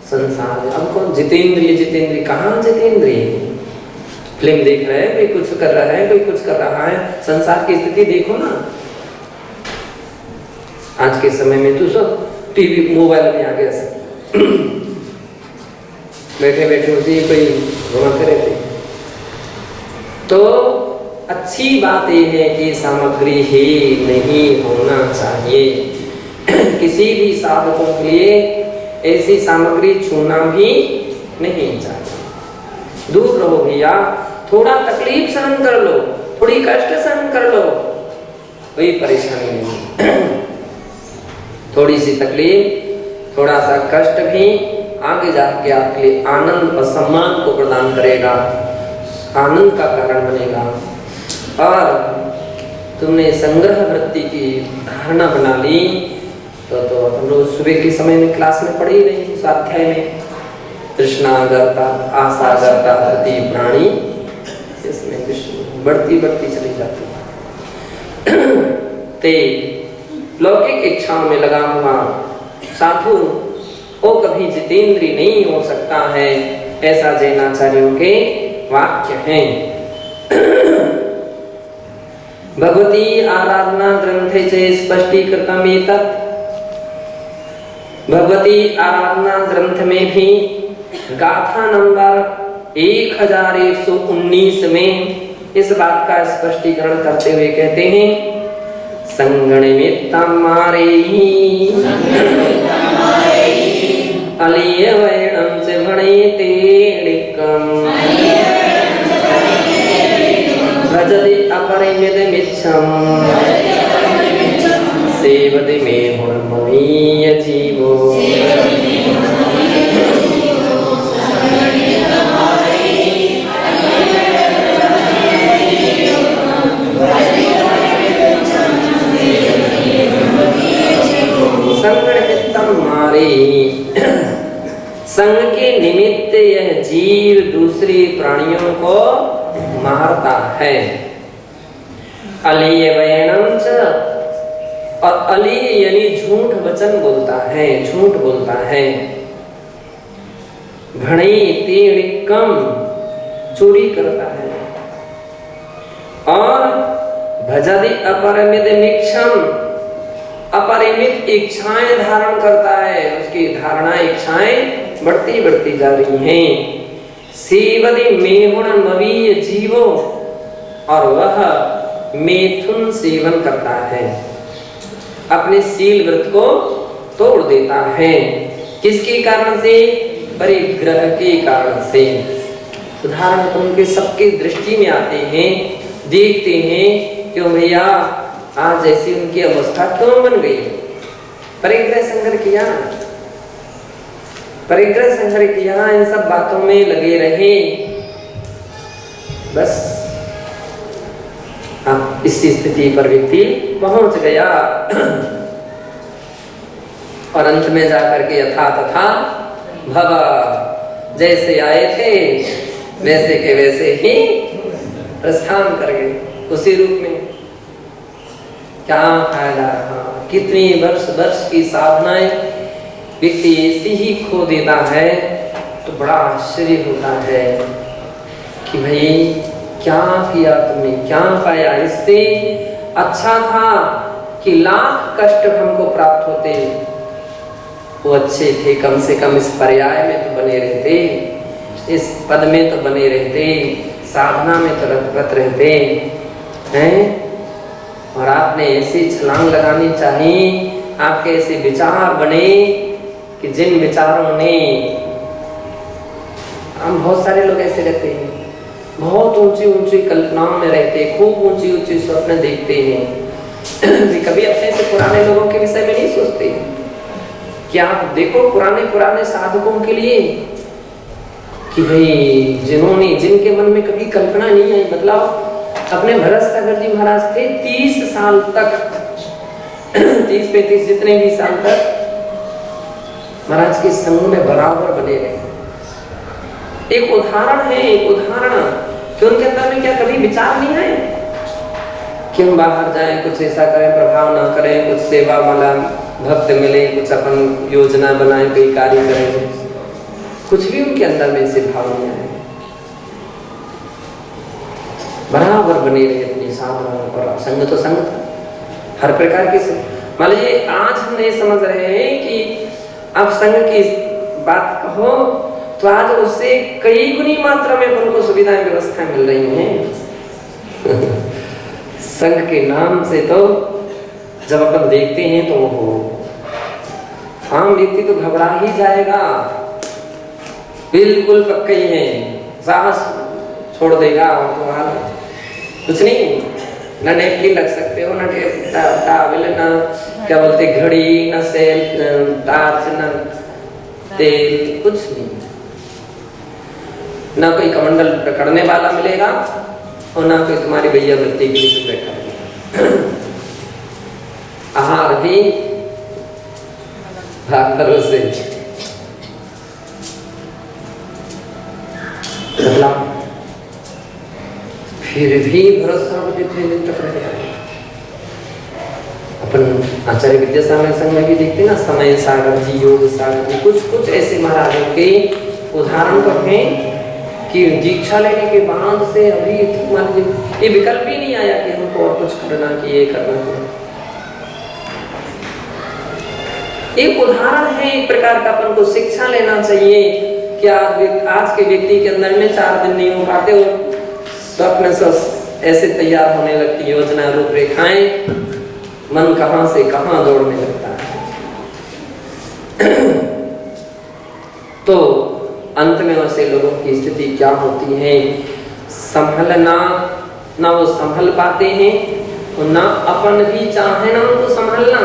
S1: संसार अब कौन जितेंद्रिय कहाँ जितेंद्रिय, फिल्म देख रहा है, कोई कुछ कर रहा है, कोई कुछ कर रहा है। संसार की स्थिति देखो ना, आज के समय में तो सब टीवी मोबाइल में आ गया सब बैठे बैठे उसी कोई घुमाते रहते। तो अच्छी बात यह है कि सामग्री ही नहीं होना चाहिए। किसी भी साधकों के लिए ऐसी सामग्री छूना भी नहीं चाहिए। दूर रहो भैया, थोड़ा तकलीफ सहन कर लो, थोड़ी कष्ट सहन कर लो, कोई परेशानी नहीं। थोड़ी सी तकलीफ, थोड़ा सा कष्ट भी आगे जाके आपके लिए आनंद और सम्मान को प्रदान करेगा, आनंद का कारण बनेगा। और तुमने संग्रह वृत्ति की धारणा बना ली तो हम लोग सुबह के समय में क्लास में पढ़े ही नहीं, स्वाध्याय में तृष्णागरता, आशागरता, प्रति प्राणी, इसमें बढ़ती चली जाती ते लौकिक इच्छाओं में लगा हुआ साधु वो कभी जितेंद्रिय नहीं हो सकता है, ऐसा जैनाचार्यों के वाक्य हैं। भगवती आराधना ग्रंथे च स्पष्टीकृतम् एतत्। भगवती आराधना ग्रंथ में भी गाथा नंबर 1119 में इस बात का स्पष्टीकरण करते हुए कहते हैं, संगणिमित्तं मारेहि अलीयवैणं च भणेते णिक्कम् भजति अपरिमितमिच्छम् सेवति मे गुणमयीय जीवो। संग के निमित्त यह जीव दूसरे प्राणियों को मारता है। अलीयवैणं च, और अली यानी झूठ वचन बोलता है, झूठ बोलता है। भणेते णिक्कम्, चोरी करता है। और भजति अपरिमितमिच्छम्, अपरिमित इच्छाएं धारण करता है, उसकी धारणा इच्छाएं बढ़ती जा रही हैं। सेवति मेहुणमवीय जीवो, और वह मैथुन सेवन करता है, अपने शील व्रत को तोड़ देता है। किसके कारण से? परिग्रह के कारण से। उदाहरण उनके सबके दृष्टि में आते हैं, देखते हैं क्यों भैया आज ऐसी उनकी अवस्था क्यों बन गई। परिग्रह संग्रह किया, परिग्रह संग्रह किया, इन सब बातों में लगे रहे, बस अब इस स्थिति पर व्यक्ति पहुंच गया। और अंत में जाकर के यथा तथा भव, जैसे आए थे वैसे के वैसे ही प्रस्थान कर गए, उसी रूप में। क्या फायदा रहा, कितनी वर्ष की साधनाएं व्यक्ति ऐसी ही खो देता है, तो बड़ा आश्चर्य होता है कि भाई क्या किया तुमने, क्या पाया। इससे अच्छा था कि लाख कष्ट हमको प्राप्त होते, वो अच्छे थे, कम से कम इस पर्याय में तो बने रहते, इस पद में तो बने रहते, साधना में तो रत रहते हैं। और आपने ऐसी छलांग लगानी चाहिए, आपके ऐसे विचार बने कि जिन विचारों ने, हम बहुत सारे लोग ऐसे रहते हैं, बहुत ऊंची कल्पनाओं में रहते, खूब ऊंची स्वप्न देखते हैं। कभी अपने से पुराने लोगों के विषय में नहीं सोचते कि आप देखो पुराने साधकों के लिए कि भाई जिनके मन में कभी कल्पना नहीं आई, मतलब अपने भरत सागर जी महाराज थे 30 साल तक 30-35 जितने भी साल तक महाराज के संग में बराबर बने रहे। एक उदाहरण है, एक उदाहरण कि उनके अंदर में क्या कभी विचार नहीं है कि हम बाहर जाएं, कुछ ऐसा करें, प्रभाव ना करें, कुछ सेवा वाला भक्त मिले, कुछ अपन योजना बनाएं, कोई कार्य करें, कुछ भी उनके अंदर में से भाव नहीं आए। बराबर बने रहे अपनी साधना, और संग तो संग था हर प्रकार की। मान लीजिए आज हम नहीं समझ रहे हैं कि अब संग की बात कहो तो आज उससे कई गुनी मात्रा में अपन को सुविधाएं व्यवस्थाएं मिल रही हैं। संघ के नाम से तो जब अपन देखते हैं तो वो आम व्यक्ति तो घबरा ही जाएगा, बिल्कुल पक्का ही है, सांस छोड़ देगा। तुम्हारा कुछ नहीं, ना नेपकिन रख सकते हो, ना टावल, ना क्या बोलते घड़ी, ना सेल, टार्च, ना तेल, कुछ नहीं। ना कोई कमंडल पकड़ने वाला मिलेगा और ना कोई तुम्हारी भैया वृत्ति के लिए बैठा मिलेगा। आहार भी भरोसे, मतलब फिर भी भरोसा जितने दिन तक रहेगा। अपन आचार्य विद्यासागर संघ में भी देखते ना, समय सागर जी, योग सागर जी, कुछ ऐसे महाराजों के उदाहरण तो हैं कि दीक्षा लेने के बाद से अभी मान लीजिए ये विकल्प ही नहीं आया कि हमको और कुछ करना, कि ये करना। एक उदाहरण है, एक प्रकार का अपन को शिक्षा लेना चाहिए कि आज के व्यक्ति के अंदर में 4 दिन नहीं हो पाते और स्वप्न ऐसे तैयार होने लगती योजना, रूपरेखाएं, मन कहां से कहां दौड़ने लगता है। तो अंत में वैसे लोगों की स्थिति क्या होती है, संभलना ना वो संभल पाते हैं और ना अपन भी चाहे ना उनको संभालना।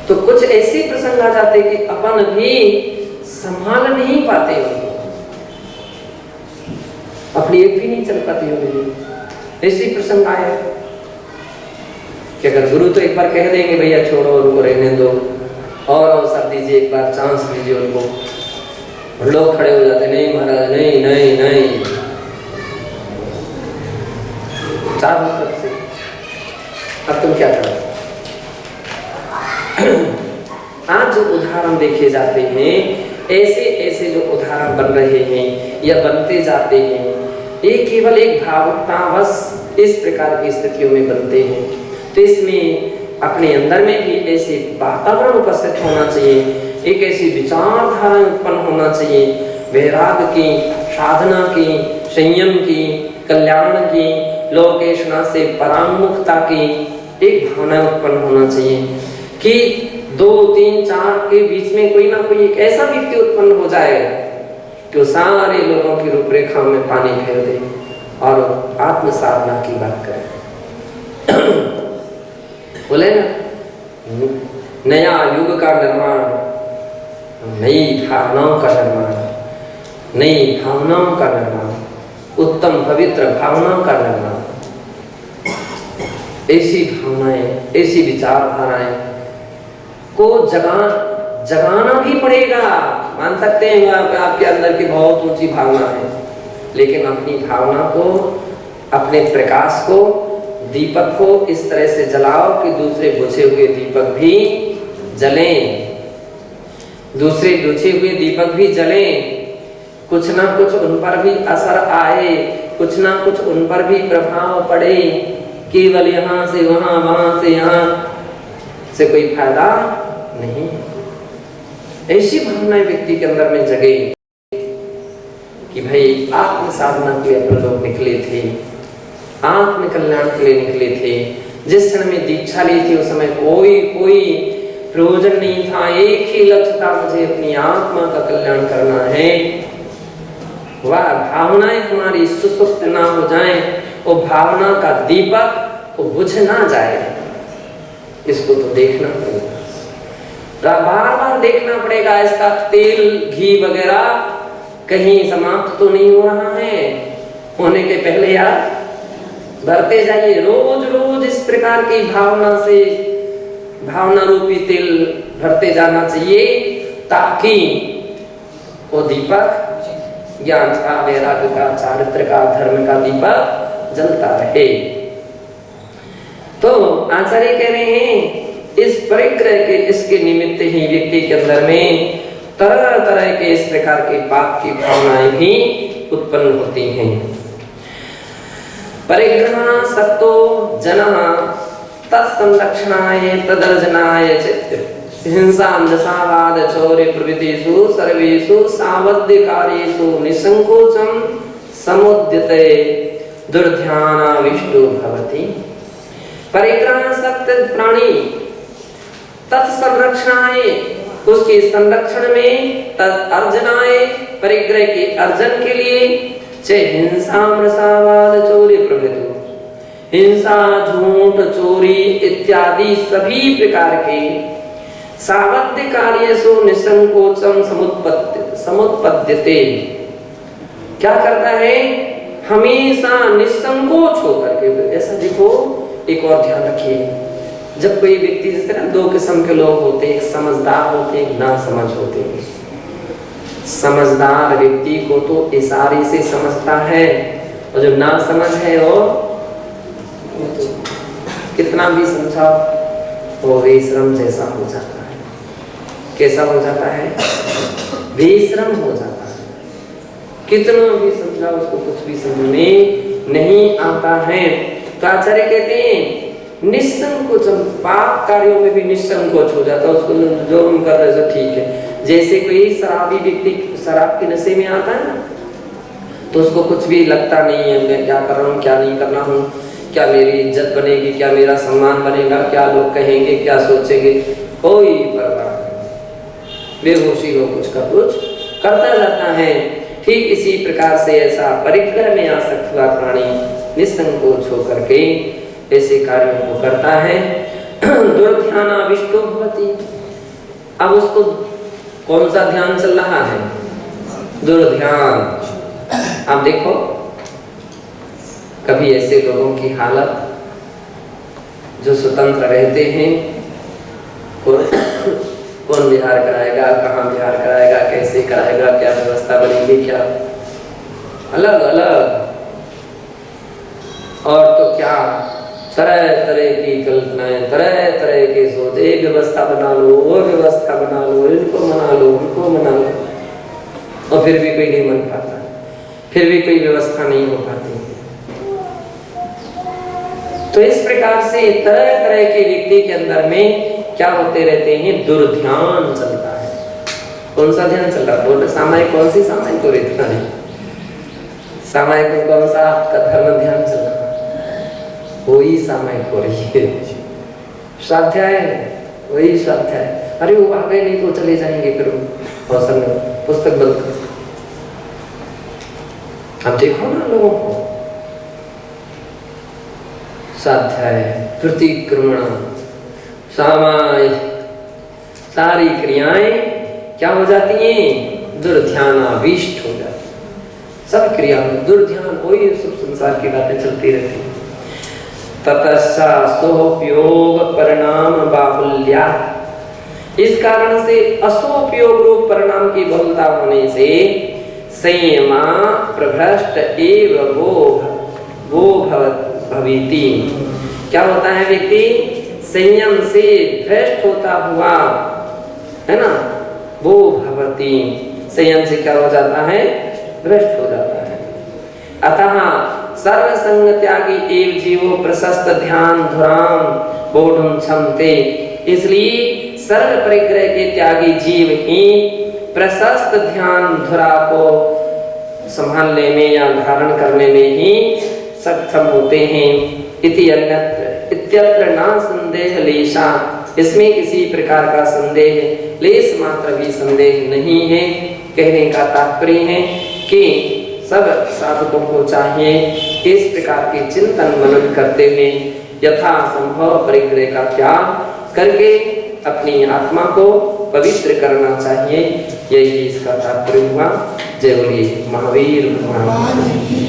S1: तो कुछ ऐसे प्रसंग आ जाते कि अपन भी संभाल नहीं पाते, अपनी एक भी नहीं चल पाती होगी। ऐसे प्रसंग आए कि अगर गुरु तो एक बार कह देंगे भैया छोड़ो, उनको रहने दो, और अवसर दीजिए, एक बार चांस दीजिए उनको, लोग खड़े हो जाते, नहीं महाराज, नहीं नहीं नहीं, चारों तरफ से। अब तुम क्या करो? आज जो उदाहरण देखे जाते हैं, ऐसे जो उदाहरण बन रहे हैं या बनते जाते हैं, ये केवल एक भावुकता बस इस प्रकार की स्थितियों में बनते हैं। तो इसमें अपने अंदर में भी ऐसे वातावरण उपस्थित होना चाहिए, एक ऐसी विचारधारा उत्पन्न होना चाहिए, वैराग्य की, साधना की, संयम की, कल्याण की, लोकेशना से परामुखता की एक भावना उत्पन्न होना चाहिए कि 2, 3, 4 के बीच में कोई ना कोई एक ऐसा व्यक्ति उत्पन्न हो जाएगा कि वो सारे लोगों की रूपरेखा में पानी फेर दे और आत्म साधना की बात करे। बोले ना, नया युग का निर्माण, नई भावनाओं का निर्माण, नई भावनाओं का निर्माण, उत्तम पवित्र भावनाओं का निर्माण। ऐसी भावनाएं, ऐसी विचारधाराएं को जगाना भी पड़ेगा। मान सकते हैं आपके अंदर की बहुत ऊंची भावना है, लेकिन अपनी भावना को, अपने प्रकाश को, दीपक को इस तरह से जलाओ कि दूसरे बुझे हुए दीपक भी जलें, दूसरे बुझे हुए दीपक भी जलें, कुछ ना कुछ उन पर भी असर आए, कुछ ना कुछ उन पर भी प्रभाव पड़े। केवल यहाँ से वहां, वहां से यहाँ से कोई फायदा नहीं। ऐसी भावनाएं व्यक्ति के अंदर में जगे कि भाई आत्म साधना के लिए अपन लोग निकले थे, आत्म कल्याण के लिए निकले थे। जिस क्षण में दीक्षा ली थी उस समय कोई प्रयोजन नहीं था, एक ही लक्ष्य था, मुझे अपनी आत्मा का कल्याण करना है। वह भावनाएं हमारी सुसुप्त ना हो जाएं, वो भावना का दीपक वो बुझ ना जाए, इसको तो देखना पड़ेगा, बार बार देखना पड़ेगा। इसका तेल, घी वगैरह कहीं समाप्त तो नहीं हो रहा है, होने के पहले आप भरते जाइए। रोज रोज इस प्रकार की भावना से, भावना रूपी तेल भरते जाना चाहिए, ताकि वो दीपक ज्ञान का, वैराग्य का, चारित्र का, धर्म का दीपक जलता रहे। तो आचार्य कह रहे हैं इस परिग्रह के, इसके निमित्त ही व्यक्ति के अंदर में तरह तरह के इस प्रकार के पाप की भावनाएं भी उत्पन्न होती हैं। परिग्रह सत्तो जनः तत्संरक्षणाय तदर्जनाय हिंसा दशावाद चौर्य प्रभृतिषु सर्वेषु सावध्य कार्येषु निसंकोचम समुद्यते दुर्ध्यानाविष्टो भवति। परिग्रह सक्त प्राणी तत्संरक्षणाय, उसके संरक्षण में, तत् अर्जनाय, परिग्रह के अर्जन के लिए, चाहे हिंसा मृषावाद चोरी प्रभृति, हिंसा झूठ चोरी इत्यादि सभी प्रकार के सावध्य कार्येषु निसंकोचम समुत्पद्यते। क्या करता है? हमेशा निसंकोच होकर के। ऐसा देखो, एक और ध्यान रखिए, जब कोई व्यक्ति, जिस तरह दो किस्म के लोग होते हैं, एक समझदार होते हैं, ना समझ होते हैं। समझदार व्यक्ति को तो इशारे से समझता है, और जो ना समझ है वो तो कितना भी समझाओ वो बेशरम जैसा हो जाता है। कैसा हो जाता है? बेशरम हो जाता है। कितना भी समझाओ उसको कुछ भी समझ में नहीं आता है। तो आचार्य कहते हैं निसंकोच, पाप कार्यों में भी निसंकोच हो जाता है। उसको जो हम कर रहे हैं ठीक है। जैसे कोई शराबी व्यक्ति शराब के नशे में आता है ना, तो उसको कुछ भी लगता नहीं है, मैं क्या कर रहा हूँ, क्या नहीं करना हूँ, क्या मेरी इज्जत बनेगी, क्या मेरा सम्मान बनेगा, क्या लोग कहेंगे, क्या सोचेंगे, कोई परवाह नहीं। बेहोशी हो कुछ का कुछ करता जाता है। ठीक इसी प्रकार से ऐसा परिग्रह में आसक्त हुआ प्राणी निसंकोच होकर के ऐसे कार्यों को करता है। दुर्ध्यानाविष्टो भवति। अब उसको कौन सा ध्यान चल रहा है? दुर्ध्यान। अब देखो, कभी ऐसे लोगों की हालत जो स्वतंत्र रहते हैं, कौन विहार कराएगा, कहाँ विहार कराएगा, कैसे कराएगा, क्या व्यवस्था बनेगी, क्या अलग अलग, और तो क्या तरह तरह की कल्पनाएं, तरह तरह के सोच, एक व्यवस्था बना लो, वो व्यवस्था बना लो, इनको मना लो, उनको मना लो, और फिर भी कोई नहीं मन पाता, फिर भी कोई व्यवस्था नहीं हो पाती। तो इस प्रकार से तरह तरह के व्यक्ति के अंदर में क्या होते रहते हैं? दुर्ध्यान चलता है। कौन सा ध्यान चल रहा है? बोलते सामायिक, कौन सी सामायिक हो रही थी? सामायिक में कौन सा आपका धर्म ध्यान चल रहा है? वही सामायिक हो रही है। स्वाध्याय, वही स्वाध्याय। अरे वो आ गए, नहीं तो चले जाएंगे फिर अवसर में, पुस्तक बंद कर। अब देखो ना लोगों को, स्वाध्याय, प्रतिक्रमण, सामायिक, सारी क्रियाएं क्या हो जाती हैं? दुर्ध्यानाविष्ट हो जाती हैं। सब क्रिया में दुर्ध्यान, वही सब संसार की बातें चलती रहती हैं। ततस्सा सोपयोग परिणाम बाहुल्या। इस कारण से असोपयोग रूप परिणाम की बहुलता होने से संयमा प्रभ्रष्ट एव वो भविति। क्या होता है? व्यक्ति संयम से भ्रष्ट होता हुआ, है ना, वो भवति, संयम से क्या हो जाता है? भ्रष्ट हो जाता है। अतः सर्व संग त्यागी एव जीवो प्रशस्त ध्यान धुराम बोधुम क्षमते। इसलिए सर्व परिग्रह के त्यागी जीव ही प्रशस्त ध्यान धुरा को संभालने में या धारण करने में ही सक्षम होते हैं। इति अन्यत्र इत्यत्र ना संदेह लेशा। इसमें किसी प्रकार का संदेह, लेश मात्र भी संदेह नहीं है। कहने का तात्पर्य है कि सब साधकों को चाहिए इस प्रकार के चिंतन मनन करते हुए यथा संभव परिग्रह का त्याग करके अपनी आत्मा को पवित्र करना चाहिए। यही इसका तात्पर्य हुआ। जय बोलिए महावीर भगवान।